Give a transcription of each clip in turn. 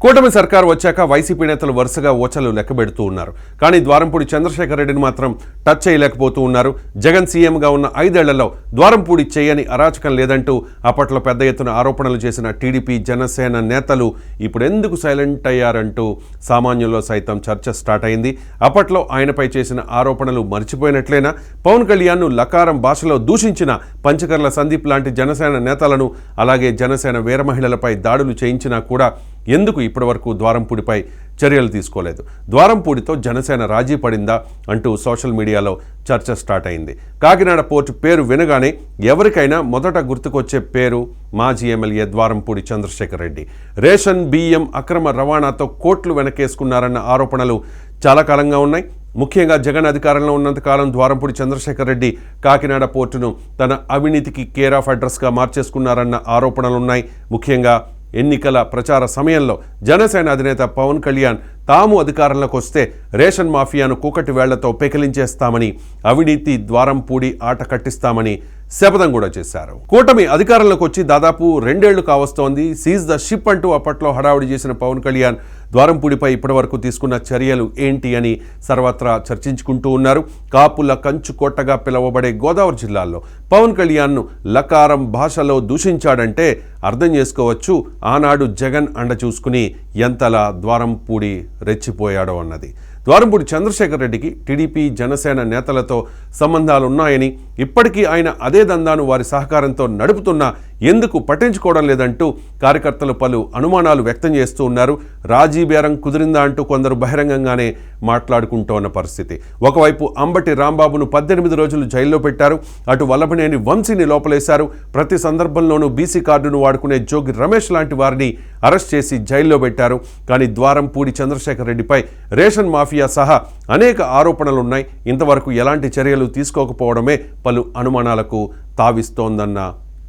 కూటమి సర్కార్ వచ్చాక వైసీపీ నేతలు వరుసగా ఓచలు లెక్కబెడుతూ ఉన్నారు. కానీ ద్వారంపూడి చంద్రశేఖర్ రెడ్డిని మాత్రం టచ్ చేయలేకపోతూ ఉన్నారు. జగన్ సీఎంగా ఉన్న 5 ఏళ్లలో ద్వారంపూడి చేయని అరాచకం లేదంటూ అప్పట్లో పెద్ద ఎత్తున ఆరోపణలు చేసిన టీడీపీ జనసేన నేతలు ఇప్పుడు ఎందుకు సైలెంట్ అయ్యారంటూ సామాన్యుల్లో సైతం చర్చ స్టార్ట్ అయింది. అప్పట్లో ఆయనపై చేసిన ఆరోపణలు మర్చిపోయినట్లేనా? పవన్ కళ్యాణ్ను లకారం భాషలో దూషించిన పంచకర్ల సందీప్ లాంటి జనసేన నేతలను, అలాగే జనసేన వీర మహిళలపై దాడులు చేయించినా కూడా ఎందుకు ఇప్పటివరకు ద్వారంపూడిపై చర్యలు తీసుకోలేదు? ద్వారంపూడితో జనసేన రాజీ పడిందా అంటూ సోషల్ మీడియాలో చర్చ స్టార్ట్ అయింది. కాకినాడ పోర్టు పేరు వినగానే ఎవరికైనా మొదట గుర్తుకొచ్చే పేరు మాజీ ఎమ్మెల్యే ద్వారంపూడి చంద్రశేఖర్ రెడ్డి. రేషన్ బియ్యం అక్రమ రవాణాతో కోట్లు వెనకేసుకున్నారన్న ఆరోపణలు చాలా కాలంగా ఉన్నాయి. ముఖ్యంగా జగన్ అధికారంలో ఉన్నంతకాలం ద్వారంపూడి చంద్రశేఖర్ రెడ్డి కాకినాడ పోర్టును తన అవినీతికి కేర్ ఆఫ్ అడ్రస్గా మార్చేసుకున్నారన్న ఆరోపణలున్నాయి. ముఖ్యంగా ఎన్నికల ప్రచార సమయంలో జనసేన అధినేత పవన్ కళ్యాణ్ తాము అధికారంలోకి వస్తే రేషన్ మాఫియాను కూకటి వేళ్లతో పెకిలించేస్తామని, అవినీతి ద్వారంపూడి ఆట కట్టిస్తామని శపథం కూడా చేశారు. కూటమి అధికారంలోకి వచ్చి దాదాపు 2 ఏళ్లు కావస్తోంది. సీజ్ ద షిప్ అంటూ అప్పట్లో హడావుడి చేసిన పవన్ కళ్యాణ్ ద్వారంపూడిపై ఇప్పటివరకు తీసుకున్న చర్యలు ఏంటి అని సర్వత్రా చర్చించుకుంటూ ఉన్నారు. కాపుల కంచు కోటగా పిలువబడే గోదావరి జిల్లాలో పవన్ కళ్యాణ్ను లకారం భాషలో దూషించాడంటే అర్థం చేసుకోవచ్చు ఆనాడు జగన్ అండ చూసుకుని ఎంతలా ద్వారంపూడి రెచ్చిపోయాడో అన్నది. ద్వారంపూడి చంద్రశేఖర్ రెడ్డికి టీడీపీ జనసేన నేతలతో సంబంధాలున్నాయని, ఇప్పటికీ ఆయన అదే దందాను వారి సహకారంతో నడుపుతున్నా ఎందుకు పట్టించుకోవడం లేదంటూ కార్యకర్తలు పలు అనుమానాలు వ్యక్తం చేస్తూ ఉన్నారు. రాజీ బేరం కుదిరిందా అంటూ కొందరు బహిరంగంగానే మాట్లాడుకుంటోన్న పరిస్థితి. ఒకవైపు అంబటి రాంబాబును 18 రోజులు జైల్లో పెట్టారు. అటు వల్లభనేని వంశీని లోపలేశారు. ప్రతి సందర్భంలోనూ బీసీ కార్డును వాడుకునే జోగి రమేష్ లాంటి వారిని అరెస్ట్ చేసి జైల్లో పెట్టారు. కానీ ద్వారంపూడి చంద్రశేఖర్ రెడ్డిపై రేషన్ మాఫియా సహా అనేక ఆరోపణలున్నాయి. ఇంతవరకు ఎలాంటి చర్యలు తీసుకోకపోవడమే పలు అనుమానాలకు తావిస్తోందన్న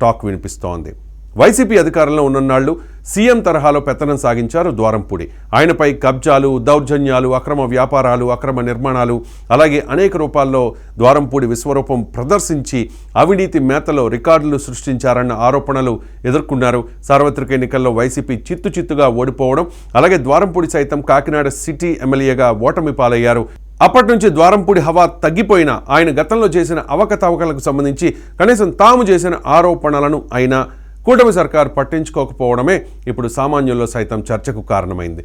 టాక్ వినిపిస్తోంది. వైసీపీ అధికారంలో ఉన్ననాళ్లు సీఎం తరహాలో పెత్తనం సాగించారు ద్వారంపూడి. ఆయనపై కబ్జాలు, దౌర్జన్యాలు, అక్రమ వ్యాపారాలు, అక్రమ నిర్మాణాలు, అలాగే అనేక రూపాల్లో ద్వారంపూడి విశ్వరూపం ప్రదర్శించి అవినీతి మేతలో రికార్డులు సృష్టించారన్న ఆరోపణలు ఎదుర్కొన్నారు. సార్వత్రిక ఎన్నికల్లో వైసీపీ చిత్తుగా ఓడిపోవడం, అలాగే ద్వారంపూడి సైతం కాకినాడ సిటీ ఎమ్మెల్యేగా ఓటమి పాలయ్యారు. అప్పటి నుంచి ద్వారంపూడి హవా తగ్గిపోయినా ఆయన గతంలో చేసిన అవకతవకలకు సంబంధించి కనీసం తాము చేసిన ఆరోపణలను అయినా కూటమి సర్కార్ పట్టించుకోకపోవడమే ఇప్పుడు సామాన్యుల్లో సైతం చర్చకు కారణమైంది.